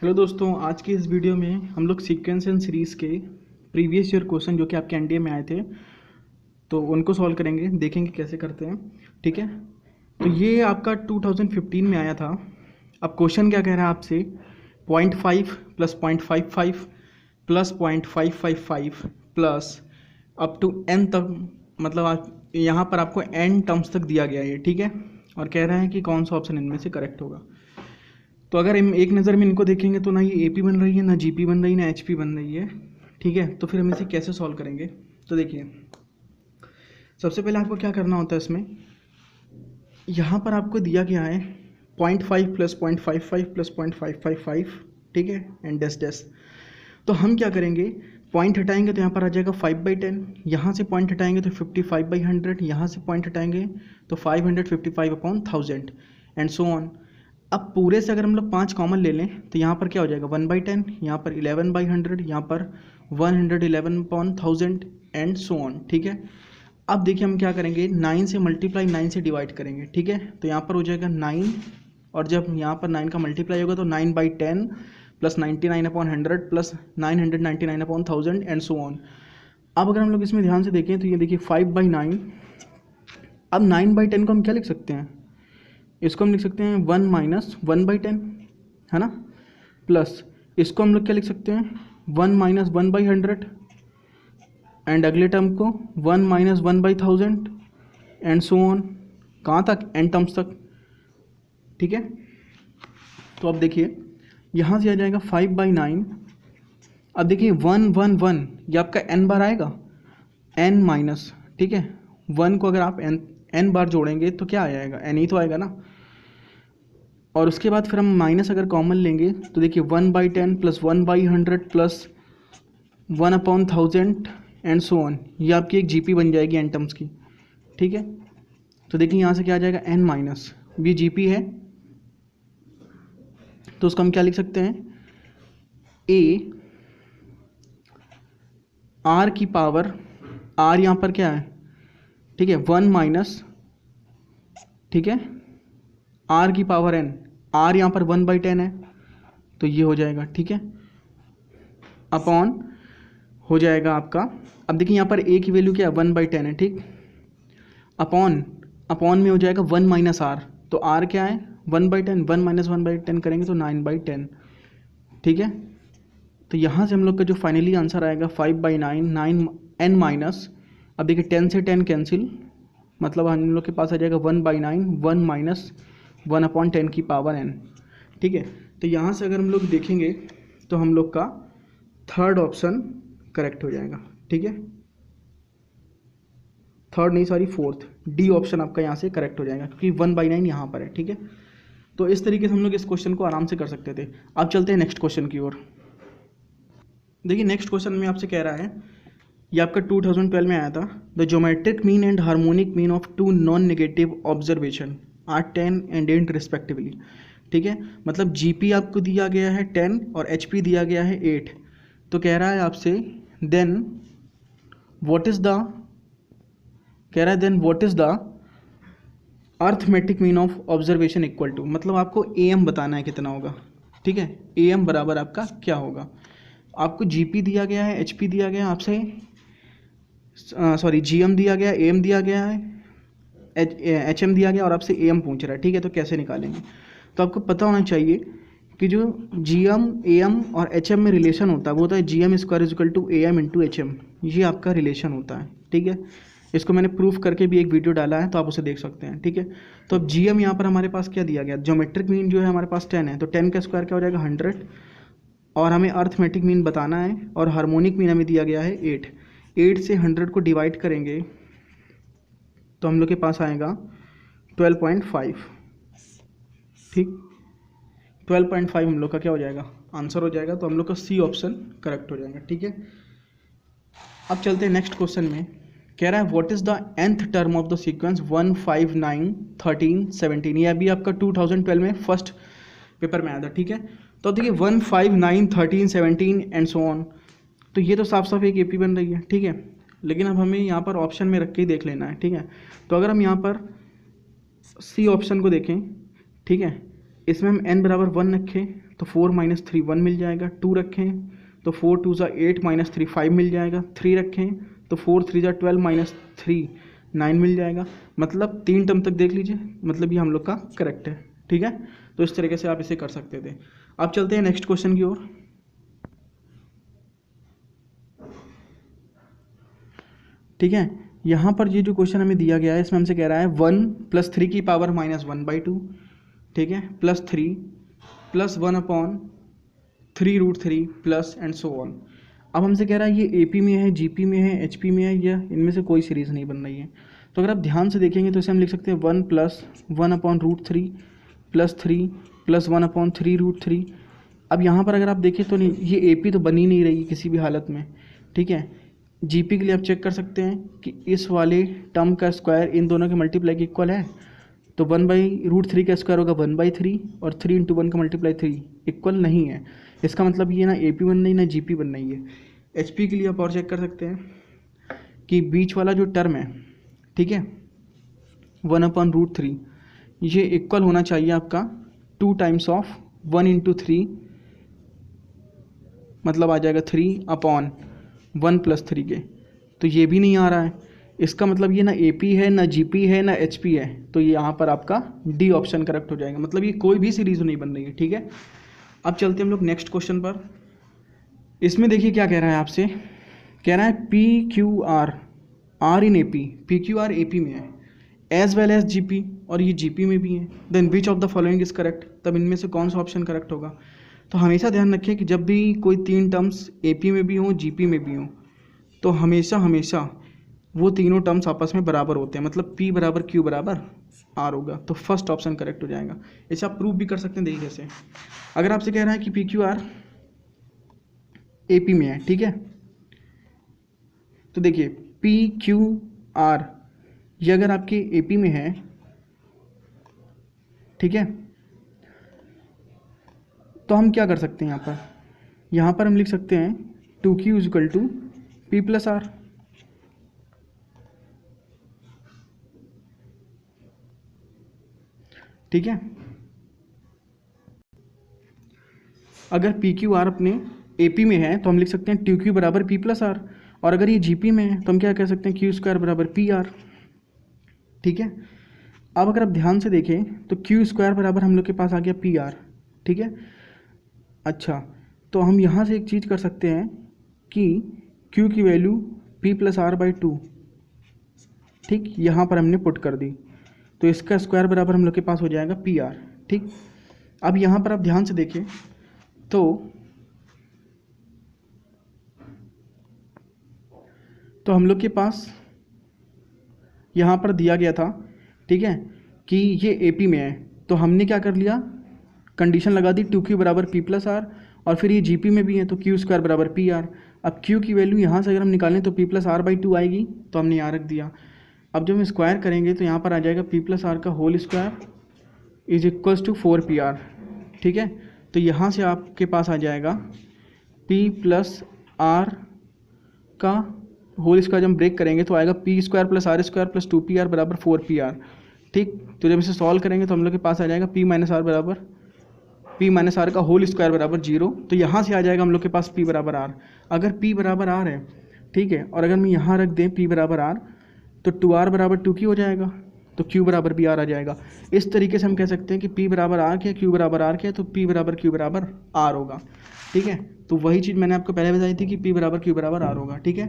Hello दोस्तों, आज की इस वीडियो में हम लोग सीक्वेंस एंड सीरीज़ के प्रीवियस ईयर क्वेश्चन जो कि आपके एनडीए में आए थे तो उनको सॉल्व करेंगे, देखेंगे कैसे करते हैं। ठीक है, तो ये आपका 2015 में आया था। अब क्वेश्चन क्या कह रहा है आपसे, 0.5 plus 0.55 plus 0.555 plus up to n तक, मतलब आप यहाँ पर आपको n टर्म्स तक दिया गया है। ठीक है, और कह रहे हैं कि कौन सा ऑप्शन इनमें से करेक्ट होगा। तो अगर हम एक नज़र में इनको देखेंगे तो ना ये AP बन रही है, ना GP बन रही है, ना HP बन रही है। ठीक है, तो फिर हम इसे कैसे सॉल्व करेंगे। तो देखिए, सबसे पहले आपको क्या करना होता है इसमें, यहाँ पर आपको दिया गया है 0.5 प्लस 0.55 प्लस 0.555। ठीक है, एंड डैश डैश। तो हम क्या करेंगे, पॉइंट हटाएंगे तो यहाँ पर आ जाएगा 5/10, यहाँ से पॉइंट हटाएंगे तो 55/100, यहाँ से पॉइंट हटाएंगे तो 555/1000 एंड सो ऑन। अब पूरे से अगर हम लोग 5 कॉमन ले लें तो यहाँ पर क्या हो जाएगा 1/10, यहाँ पर 11/100, यहाँ पर 111/1000 एंड सो ऑन। ठीक है, अब देखिए हम क्या करेंगे, 9 से मल्टीप्लाई 9 से डिवाइड करेंगे। ठीक है, तो यहाँ पर हो जाएगा 9, और जब यहाँ पर 9 का मल्टीप्लाई होगा तो 9/10 plus 99/100 plus 999/1000 and so on. अब अगर हम लोग इसमें ध्यान से देखें तो ये देखिए 5/9। अब 9/10 को हम क्या लिख सकते हैं, इसको हम लिख सकते हैं 1 माइनस 1/10, है ना, प्लस इसको हम लोग क्या लिख सकते हैं 1 माइनस 1/100 एंड अगले टर्म को 1 माइनस 1/1000 एंड सो ऑन, कहाँ तक, एन टर्म्स तक। ठीक है, तो अब देखिए यहाँ से आ जाएगा 5/9। अब देखिए 1 1 1 ये आपका n बार आएगा, n माइनस, ठीक है, 1 को अगर आप n बार जोड़ेंगे तो क्या आ जाएगा, n ही तो आएगा ना। और उसके बाद फिर हम माइनस अगर कॉमन लेंगे तो देखिए 1/10 plus 1/100 plus 1/1000 and so on, ये आपकी एक GP बन जाएगी एन टर्म्स की। ठीक है, तो देखिए यहाँ से क्या आ जाएगा n माइनस, ये GP है तो उसको हम क्या लिख सकते हैं, a r की पावर, r यहाँ पर क्या है, ठीक है 1 माइनस, ठीक है, r की पावर n, r यहाँ पर 1/10 है तो ये हो जाएगा। ठीक है, अपॉन हो जाएगा आपका, अब देखिए यहाँ पर a की वैल्यू क्या है 1/10 है, ठीक, अपॉन में हो जाएगा 1 माइनस r, तो r क्या है 1/10, 1 माइनस 1/10 करेंगे तो 9/10। ठीक है, तो यहाँ से हम लोग का जो फाइनली आंसर आएगा 5/9, 9 n माइनस, अब देखिए 10 से 10 कैंसिल, मतलब हम लोग के पास आ जाएगा 1/9, 1 माइनस 1/10 की पावर n। ठीक है, तो यहाँ से अगर हम लोग देखेंगे तो हम लोग का थर्ड ऑप्शन करेक्ट हो जाएगा। ठीक है, थर्ड नहीं सॉरी फोर्थ, डी ऑप्शन आपका यहाँ से करेक्ट हो जाएगा क्योंकि 1/9 यहाँ पर है। ठीक है, तो इस तरीके से हम लोग इस क्वेश्चन को आराम से कर सकते थे। अब चलते हैं नेक्स्ट क्वेश्चन की ओर। देखिए नेक्स्ट क्वेश्चन में आपसे कह रहा है, ये आपका 2012 में आया था, the geometric mean and harmonic mean of two non negative observation are 10 and 8 respectively. ठीक है, मतलब GP आपको दिया गया है 10 और HP दिया गया है 8। तो कह रहा है आपसे देन व्हाट इज द, कह रहा है then what is the arithmetic mean of observation equal to, मतलब आपको AM बताना है कितना होगा। ठीक है, AM बराबर आपका क्या होगा, आपको GP दिया गया है, HP दिया गया है आपसे, सॉरी GM दिया गया, AM दिया गया है, HM दिया गया और आपसे AM पूछ रहा है। ठीक है, तो कैसे निकालेंगे, तो आपको पता होना चाहिए कि जो GM AM और HM में रिलेशन होता है वो होता है GM square is equal to AM into HM, ये आपका रिलेशन होता है। ठीक है, इसको मैंने प्रूफ करके भी एक वीडियो डाला है तो आप उसे देख सकते हैं। ठीक है, तो अब GM यहाँ पर हमारे पास क्या दिया गया, ज्योमेट्रिक मीन जो है हमारे पास 10 है, तो 10 का स्क्वायर क्या हो जाएगा 100, और हमें अर्थमेटिक मीन बताना है, और हार्मोनिक मीन हमें दिया गया है 8। 8 से 100 को डिवाइड करेंगे तो हम लोग के पास आएगा 12.5। ठीक, 12.5 हम लोग का क्या हो जाएगा, आंसर हो जाएगा, तो हम लोग का C ऑप्शन करेक्ट हो जाएगा। ठीक है, अब चलते हैं नेक्स्ट क्वेश्चन में। कह रहा है what is the nth term of the sequence 1 5 9 13 17, ये अभी आपका 2012 में फर्स्ट पेपर में आया था। ठीक है, तो देखिए 1 5 9 13 17 एंड सो ऑन, तो ये तो साफ साफ एक AP बन रही है। ठीक है, लेकिन अब हमें यहाँ पर ऑप्शन में रख के ही देख लेना है। ठीक है, तो अगर हम यहाँ पर C ऑप्शन को देखें, ठीक है, इसमें हम n बराबर 1 रखें तो 4 - 3 1 मिल जाएगा। 2 रखें तो 4 2 ज़ा 8 - 3 5 मिल जाएगा। 3 रखें तो 4 3 ज़ा 12 - 3 9 मिल जाएगा। मतलब 3 टर्म तक देख लीजिए, मतलब ये हम लोग का करेक्ट है। ठीक है, तो इस तरीके से आप इसे कर सकते थे। अब चलते हैं नेक्स्ट क्वेश्चन की ओर। ठीक है, यहाँ पर ये जो क्वेश्चन हमें दिया गया है इसमें हमसे कह रहा है 1 + 3 की पावर -1/2, ठीक है, +3 + 1/3√3 प्लस एंड सो ऑन। अब हमसे कह रहा है ये AP में है, GP में है, HP में है, या इनमें से कोई सीरीज़ नहीं बन रही है। तो अगर आप ध्यान से देखेंगे तो इसे हम लिख सकते हैं 1 + 1/√3 + 3 + 1/3√3। अब यहाँ पर अगर आप देखें तो नहीं, ये AP तो बन ही नहीं रही किसी भी हालत में। ठीक है, GP के लिए आप चेक कर सकते हैं कि इस वाले टर्म का स्क्वायर इन दोनों के मल्टीप्लाई के इक्वल है, तो 1/√3 का स्क्वायर होगा 1/3 और 3 × 1 का मल्टीप्लाई 3 इक्वल नहीं है। इसका मतलब ये ना AP बन रही ना GP बन रही है। HP के लिए आप और चेक कर सकते हैं कि बीच वाला जो टर्म है, ठीक है, 1/√3 ये इक्वल होना चाहिए आपका 2 टाइम्स ऑफ 1 × 3, मतलब आ जाएगा 3/1 + 3 के। तो ये भी नहीं आ रहा है। इसका मतलब ये ना AP है, ना GP है, ना HP है। तो ये यहाँ पर आपका D ऑप्शन करेक्ट हो जाएगा। मतलब ये कोई भी सीरीज़ नहीं बन रही है। ठीक है, अब चलते हैं हम लोग नेक्स्ट क्वेश्चन पर। इसमें देखिए क्या कह रहा है आपसे, कह रहा है PQR R इन AP, PQR AP में है एज वेल एज GP, और ये GP में भी है। Then which of the following is correct, तब इनमें से कौन सा ऑप्शन करेक्ट होगा। तो हमेशा ध्यान रखिए कि जब भी कोई 3 टर्म्स AP में भी हों, GP में भी हों, तो हमेशा वो तीनों टर्म्स आपस में बराबर होते हैं। मतलब P = Q = R होगा। तो फर्स्ट ऑप्शन करेक्ट हो जाएगा। इसे आप प्रूव भी कर सकते हैं। देखिए कैसे, अगर आपसे कह रहा है कि PQR AP में है, ठीक है, तो देखिए PQR ये अगर आपके AP में है, ठीक है, तो हम क्या कर सकते हैं यहाँ पर हम लिख सकते हैं 2Q = P + R। ठीक है, अगर PQR अपने AP में है तो हम लिख सकते हैं 2Q = P + R, और अगर ये GP में है तो हम क्या कह सकते हैं Q² = PR। ठीक है, अब अगर आप ध्यान से देखें तो Q² बराबर हम लोग के पास आ गया PR। ठीक है, अच्छा, तो हम यहाँ से एक चीज़ कर सकते हैं कि Q की वैल्यू P + R/2, ठीक, यहाँ पर हमने पुट कर दी, तो इसका स्क्वायर बराबर हम लोग के पास हो जाएगा PR। ठीक, अब यहाँ पर आप ध्यान से देखें तो हम लोग के पास यहाँ पर दिया गया था, ठीक है, कि ये AP में है, तो हमने क्या कर लिया, कंडीशन लगा दी 2Q = P + R, और फिर ये GP में भी है तो Q² = PR। अब Q की वैल्यू यहाँ से अगर हम निकालें तो P + R/2 आएगी, तो हमने यहाँ रख दिया। अब जब हम स्क्वायर करेंगे तो यहाँ पर आ जाएगा P + R का होल स्क्वायर = 4PR। ठीक है, तो यहाँ से आपके पास आ जाएगा P + R का होल स्क्वायर। जब हम ब्रेक करेंगे तो आएगा P² + R² + 2PR = 4PR। ठीक, तो जब इसे सॉल्व करेंगे तो हम लोग के पास आ जाएगा P - R का होल स्क्वायर = 0। तो यहाँ से आ जाएगा हम लोग के पास P = R। अगर P = R है, ठीक है, और अगर हम यहाँ रख दें P = R, तो 2R = 2Q हो जाएगा, तो Q = PR आ जाएगा। इस तरीके से हम कह सकते हैं कि P = R क्या, Q = R क्या, तो P = Q = R होगा। ठीक है, तो वही चीज़ मैंने आपको पहले बताई थी कि P = Q = R होगा। ठीक है।